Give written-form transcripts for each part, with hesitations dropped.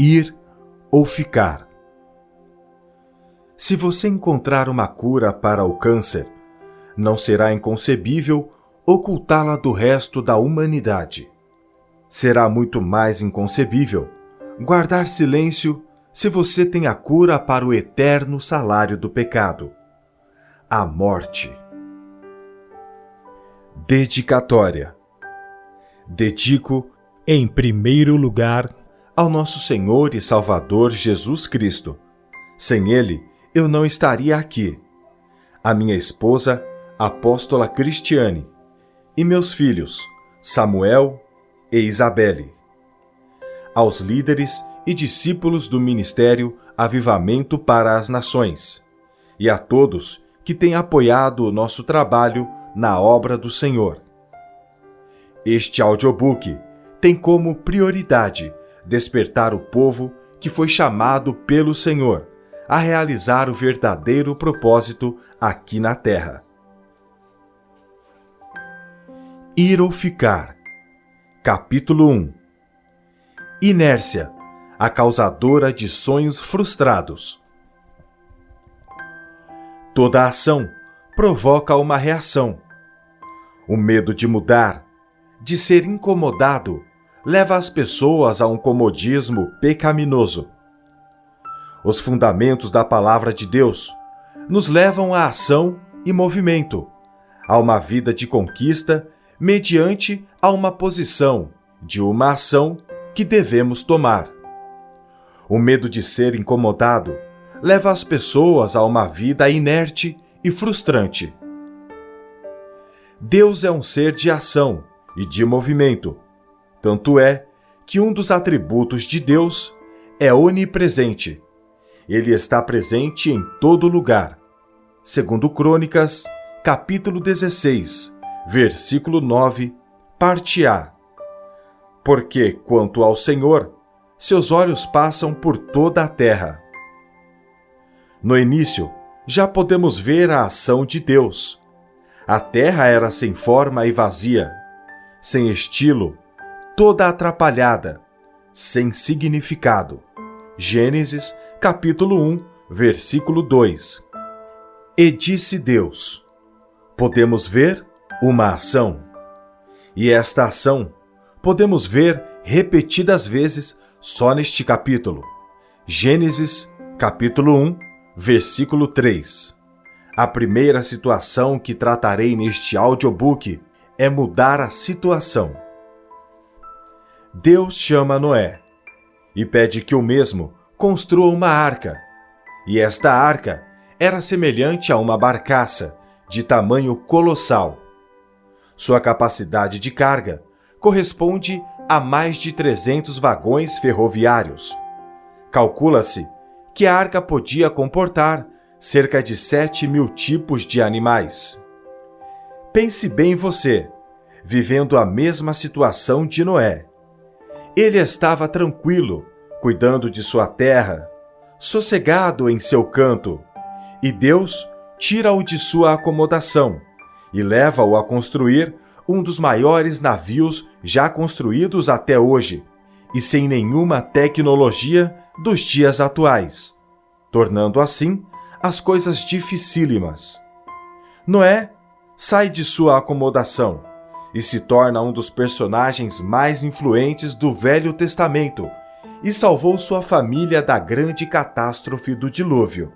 ir ou ficar. Se você encontrar uma cura para o câncer, não será inconcebível ocultá-la do resto da humanidade. Será muito mais inconcebível guardar silêncio se você tem a cura para o eterno salário do pecado, a morte. Dedicatória. Dedico, em primeiro lugar, ao nosso Senhor e Salvador Jesus Cristo. Sem Ele, eu não estaria aqui. A minha esposa, Apóstola Cristiane, e meus filhos, Samuel e Isabelle. Aos líderes e discípulos do Ministério Avivamento para as Nações, e a todos que têm apoiado o nosso trabalho na obra do Senhor. Este audiobook tem como prioridade despertar o povo que foi chamado pelo Senhor a realizar o verdadeiro propósito aqui na Terra. Ir ou ficar. Capítulo 1. Inércia, a causadora de sonhos frustrados. Toda ação provoca uma reação. O medo de mudar, de ser incomodado, leva as pessoas a um comodismo pecaminoso. Os fundamentos da Palavra de Deus nos levam à ação e movimento, a uma vida de conquista mediante a uma posição de uma ação que devemos tomar. O medo de ser incomodado leva as pessoas a uma vida inerte e frustrante. Deus é um ser de ação e de movimento. Tanto é que um dos atributos de Deus é onipresente. Ele está presente em todo lugar. Segundo Crônicas, capítulo 16, versículo 9, parte A. Porque, quanto ao Senhor, seus olhos passam por toda a terra. No início, já podemos ver a ação de Deus. A terra era sem forma e vazia, sem estilo, toda atrapalhada, sem significado. Gênesis, capítulo 1, versículo 2. E disse Deus: podemos ver uma ação. E esta ação podemos ver repetidas vezes só neste capítulo. Gênesis, capítulo 1, versículo 3. A primeira situação que tratarei neste audiobook é mudar a situação. Deus chama Noé e pede que o mesmo construa uma arca. E esta arca era semelhante a uma barcaça de tamanho colossal. Sua capacidade de carga corresponde a mais de 300 vagões ferroviários. Calcula-se que a arca podia comportar cerca de 7.000 tipos de animais. Pense bem você, vivendo a mesma situação de Noé. Ele estava tranquilo, cuidando de sua terra, sossegado em seu canto, e Deus tira-o de sua acomodação e leva-o a construir um dos maiores navios já construídos até hoje, e sem nenhuma tecnologia dos dias atuais, tornando assim as coisas dificílimas. Noé sai de sua acomodação e se torna um dos personagens mais influentes do Velho Testamento e salvou sua família da grande catástrofe do dilúvio.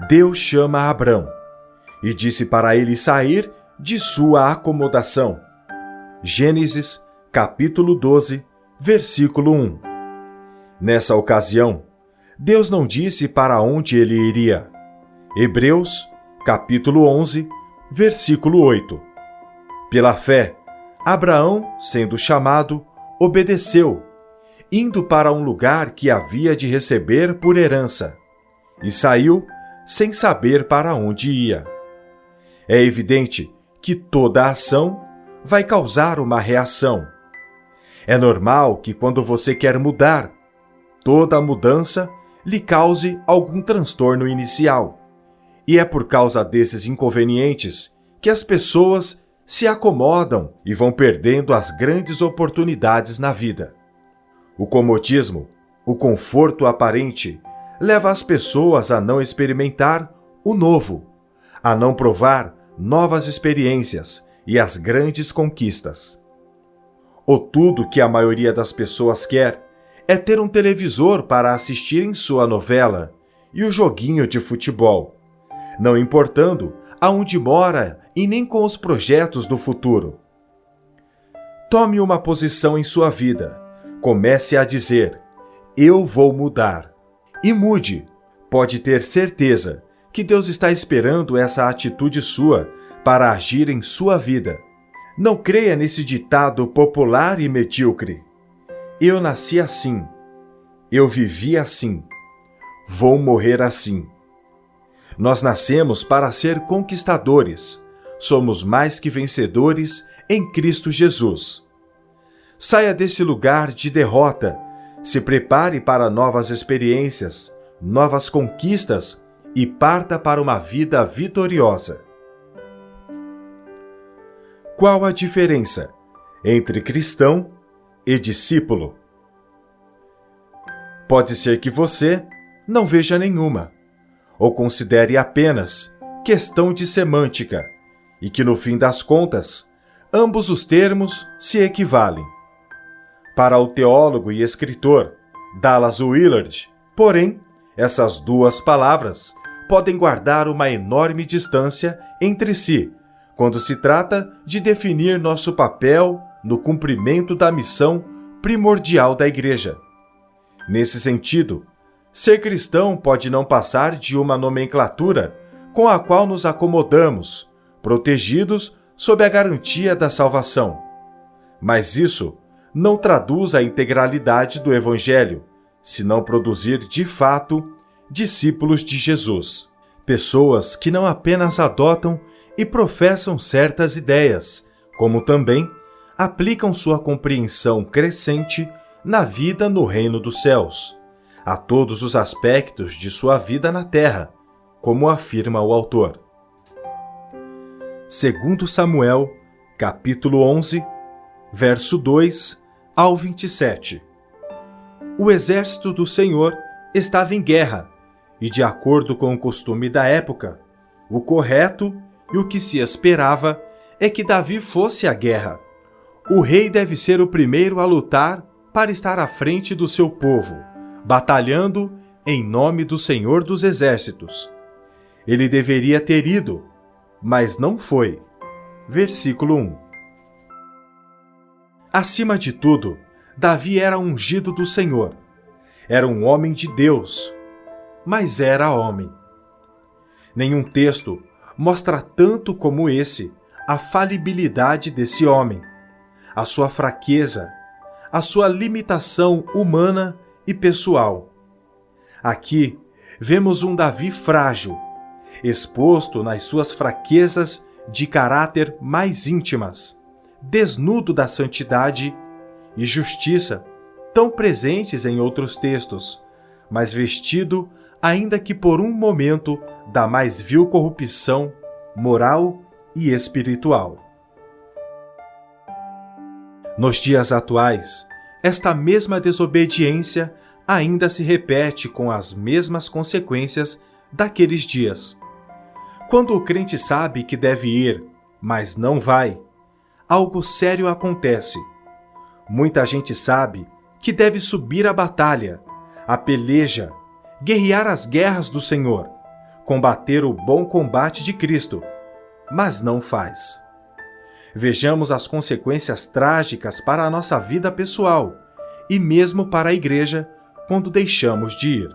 Deus chama Abrão e disse para ele sair de sua acomodação. Gênesis, capítulo 12, versículo 1. Nessa ocasião, Deus não disse para onde ele iria. Hebreus, capítulo 11, versículo 8. Pela fé, Abraão, sendo chamado, obedeceu, indo para um lugar que havia de receber por herança, e saiu sem saber para onde ia. É evidente que toda ação vai causar uma reação. É normal que quando você quer mudar, toda mudança lhe cause algum transtorno inicial. E é por causa desses inconvenientes que as pessoas se acomodam e vão perdendo as grandes oportunidades na vida. O comodismo, o conforto aparente, leva as pessoas a não experimentar o novo, a não provar novas experiências e as grandes conquistas. O tudo que a maioria das pessoas quer é ter um televisor para assistir em sua novela e o joguinho de futebol, não importando aonde mora e nem com os projetos do futuro. Tome uma posição em sua vida. Comece a dizer: eu vou mudar. E mude. Pode ter certeza que Deus está esperando essa atitude sua para agir em sua vida. Não creia nesse ditado popular e medíocre. Eu nasci assim. Eu vivi assim. Vou morrer assim. Nós nascemos para ser conquistadores. Somos mais que vencedores em Cristo Jesus. Saia desse lugar de derrota. Se prepare para novas experiências, novas conquistas e parta para uma vida vitoriosa. Qual a diferença entre cristão e discípulo? Pode ser que você não veja nenhuma, ou considere apenas questão de semântica, e que no fim das contas, ambos os termos se equivalem. Para o teólogo e escritor Dallas Willard, porém, essas duas palavras podem guardar uma enorme distância entre si, quando se trata de definir nosso papel no cumprimento da missão primordial da Igreja. Nesse sentido, ser cristão pode não passar de uma nomenclatura com a qual nos acomodamos, protegidos sob a garantia da salvação. Mas isso não traduz a integralidade do Evangelho, se não produzir, de fato, discípulos de Jesus. Pessoas que não apenas adotam e professam certas ideias, como também aplicam sua compreensão crescente na vida no reino dos céus, a todos os aspectos de sua vida na terra, como afirma o autor. 2 Samuel, capítulo 11, verso 2 ao 27. O exército do Senhor estava em guerra, e de acordo com o costume da época, o correto e o que se esperava é que Davi fosse à guerra. O rei deve ser o primeiro a lutar para estar à frente do seu povo, batalhando em nome do Senhor dos Exércitos. Ele deveria ter ido, mas não foi. Versículo 1. Acima de tudo, Davi era ungido do Senhor. Era um homem de Deus, mas era homem. Nenhum texto mostra tanto como esse a falibilidade desse homem, a sua fraqueza, a sua limitação humana e pessoal. Aqui vemos um Davi frágil, exposto nas suas fraquezas de caráter mais íntimas, desnudo da santidade e justiça, tão presentes em outros textos, mas vestido, ainda que por um momento, da mais vil corrupção moral e espiritual. Nos dias atuais, esta mesma desobediência ainda se repete com as mesmas consequências daqueles dias. Quando o crente sabe que deve ir, mas não vai, algo sério acontece. Muita gente sabe que deve subir a batalha, a peleja, guerrear as guerras do Senhor, combater o bom combate de Cristo, mas não faz. Vejamos as consequências trágicas para a nossa vida pessoal e mesmo para a igreja quando deixamos de ir.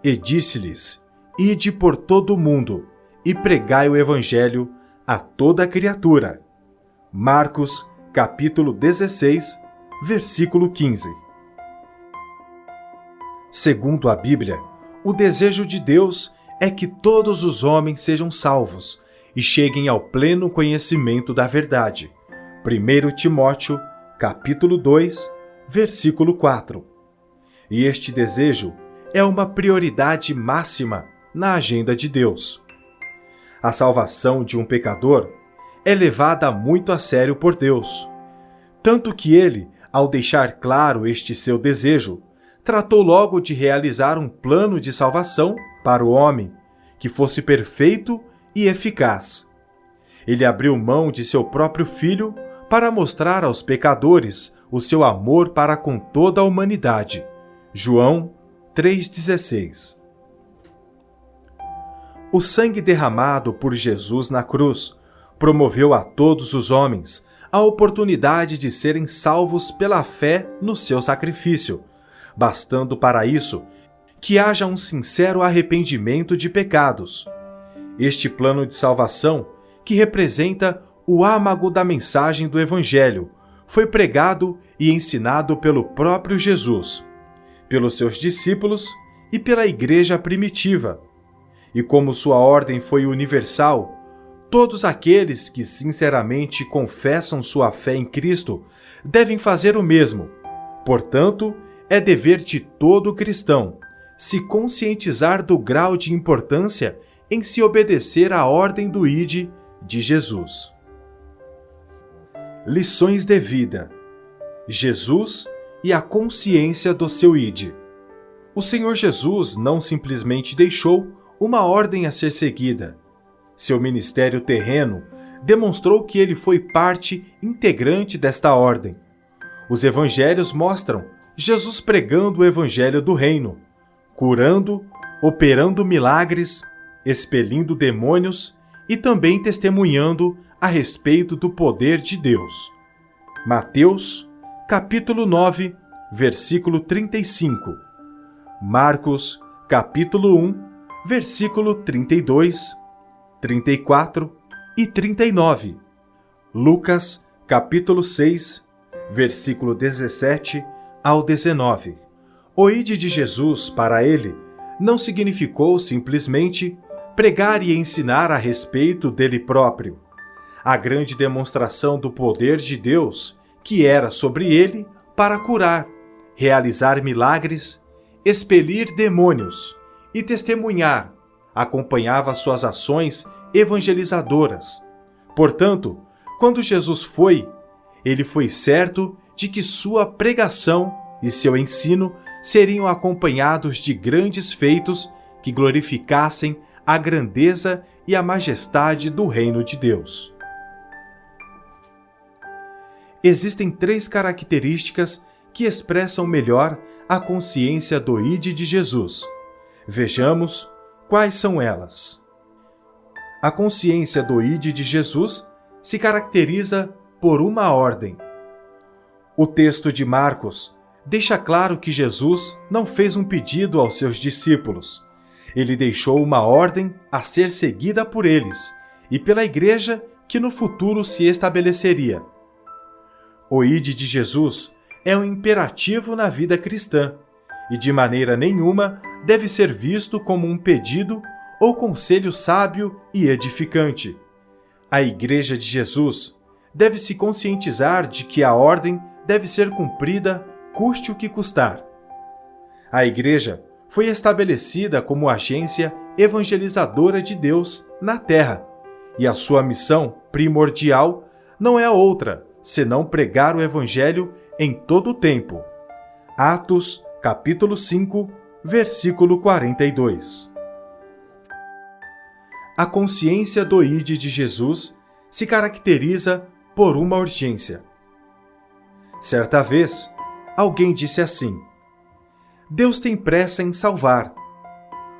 E disse-lhes: ide por todo o mundo e pregai o evangelho a toda criatura. Marcos, capítulo 16, versículo 15. Segundo a Bíblia, o desejo de Deus é que todos os homens sejam salvos e cheguem ao pleno conhecimento da verdade. 1 Timóteo, capítulo 2, versículo 4. E este desejo é uma prioridade máxima na agenda de Deus. A salvação de um pecador é levada muito a sério por Deus, tanto que ele Ao deixar claro este seu desejo, tratou logo de realizar um plano de salvação para o homem, que fosse perfeito e eficaz. Ele abriu mão de seu próprio filho para mostrar aos pecadores o seu amor para com toda a humanidade. João 3,16. O sangue derramado por Jesus na cruz promoveu a todos os homens a oportunidade de serem salvos pela fé no seu sacrifício, bastando para isso que haja um sincero arrependimento de pecados. Este plano de salvação, que representa o âmago da mensagem do Evangelho, foi pregado e ensinado pelo próprio Jesus, pelos seus discípulos e pela igreja primitiva. E como sua ordem foi universal, todos aqueles que sinceramente confessam sua fé em Cristo devem fazer o mesmo. Portanto, é dever de todo cristão se conscientizar do grau de importância em se obedecer à ordem do Ide de Jesus. Lições de vida. Jesus e a consciência do seu Ide. O Senhor Jesus não simplesmente deixou uma ordem a ser seguida. Seu ministério terreno demonstrou que ele foi parte integrante desta ordem. Os evangelhos mostram Jesus pregando o evangelho do reino, curando, operando milagres, expelindo demônios e também testemunhando a respeito do poder de Deus. Mateus, capítulo 9, versículo 35. Marcos, capítulo 1, versículo 32, 34 e 39. Lucas, capítulo 6, versículo 17 ao 19. O Ide de Jesus, para ele, não significou simplesmente pregar e ensinar a respeito dele próprio. A grande demonstração do poder de Deus, que era sobre ele para curar, realizar milagres, expelir demônios e testemunhar, acompanhava suas ações evangelizadoras. Portanto, quando Jesus foi, ele foi certo de que sua pregação e seu ensino seriam acompanhados de grandes feitos que glorificassem a grandeza e a majestade do reino de Deus. Existem 3 características que expressam melhor a consciência do Ide de Jesus. Vejamos quais são elas. A consciência do Ide de Jesus se caracteriza por uma ordem. O texto de Marcos deixa claro que Jesus não fez um pedido aos seus discípulos. Ele deixou uma ordem a ser seguida por eles e pela igreja que no futuro se estabeleceria. O Ide de Jesus é um imperativo na vida cristã e de maneira nenhuma deve ser visto como um pedido ou conselho sábio e edificante. A Igreja de Jesus deve se conscientizar de que a ordem deve ser cumprida, custe o que custar. A Igreja foi estabelecida como agência evangelizadora de Deus na Terra, e a sua missão primordial não é outra senão pregar o Evangelho em todo o tempo. Atos, capítulo 5, versículo 42. A consciência do Ide de Jesus se caracteriza por uma urgência. Certa vez, alguém disse assim: Deus tem pressa em salvar.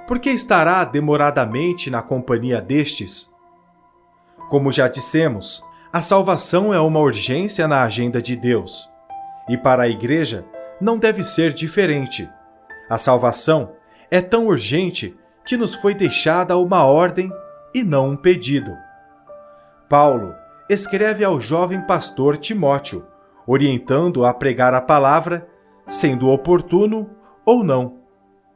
Por que estará demoradamente na companhia destes? Como já dissemos, a salvação é uma urgência na agenda de Deus. E para a Igreja não deve ser diferente. A salvação é tão urgente que nos foi deixada uma ordem e não um pedido. Paulo escreve ao jovem pastor Timóteo, orientando-o a pregar a palavra, sendo oportuno ou não.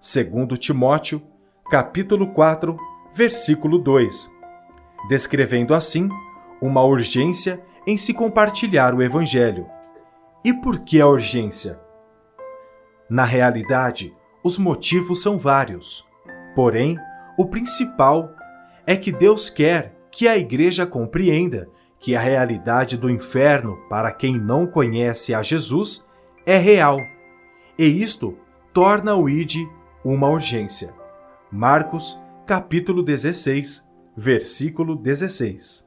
2 Timóteo, capítulo 4, versículo 2, descrevendo assim uma urgência em se compartilhar o Evangelho. E por que a urgência? Na realidade, os motivos são vários. Porém, o principal é que Deus quer que a Igreja compreenda que a realidade do inferno para quem não conhece a Jesus é real, e isto torna o ide uma urgência. Marcos, capítulo 16, versículo 16.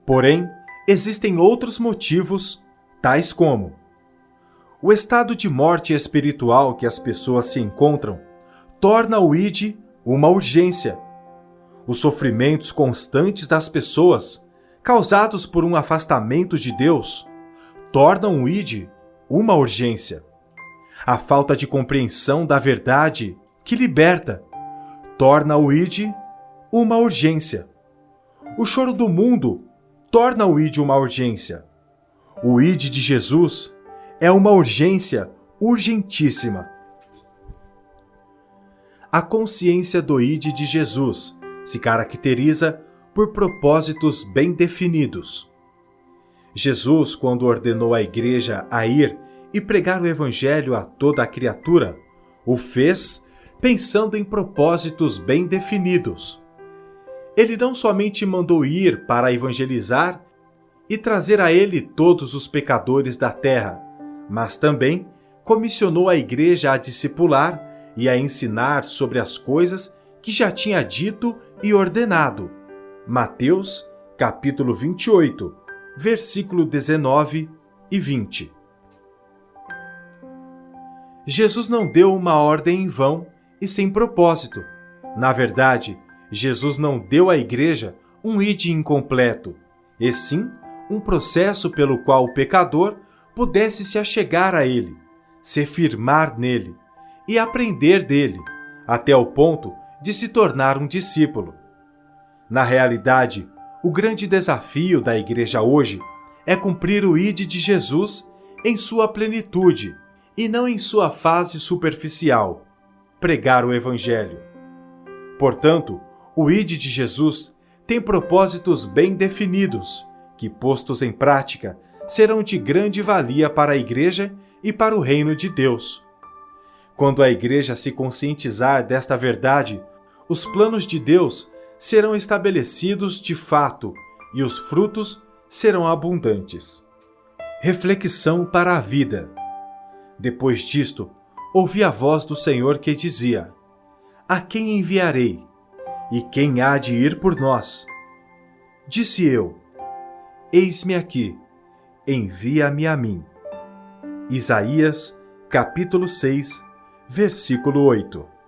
Porém, existem outros motivos, tais como: o estado de morte espiritual que as pessoas se encontram torna o ide uma urgência. Os sofrimentos constantes das pessoas, causados por um afastamento de Deus, tornam o ide uma urgência. A falta de compreensão da verdade que liberta torna o ide uma urgência. O choro do mundo torna o ide uma urgência. O ide de Jesus é uma urgência urgentíssima. A consciência do ide de Jesus se caracteriza por propósitos bem definidos. Jesus, quando ordenou à igreja a ir e pregar o evangelho a toda a criatura, o fez pensando em propósitos bem definidos. Ele não somente mandou ir para evangelizar e trazer a ele todos os pecadores da terra, mas também comissionou a igreja a discipular e a ensinar sobre as coisas que já tinha dito e ordenado. Mateus, capítulo 28, versículo 19 e 20. Jesus não deu uma ordem em vão e sem propósito. Na verdade, Jesus não deu à igreja um ide incompleto, e sim um processo pelo qual o pecador pudesse se achegar a ele, se firmar nele e aprender dele, até o ponto de se tornar um discípulo. Na realidade, o grande desafio da igreja hoje é cumprir o ide de Jesus em sua plenitude e não em sua fase superficial, pregar o evangelho. Portanto, o ide de Jesus tem propósitos bem definidos, que, postos em prática, serão de grande valia para a igreja e para o reino de Deus. Quando a igreja se conscientizar desta verdade, os planos de Deus serão estabelecidos de fato e os frutos serão abundantes. Reflexão para a vida. Depois disto, ouvi a voz do Senhor que dizia: A quem enviarei? E quem há de ir por nós? Disse eu: Eis-me aqui, envia-me a mim. Isaías, capítulo 6, versículo 8.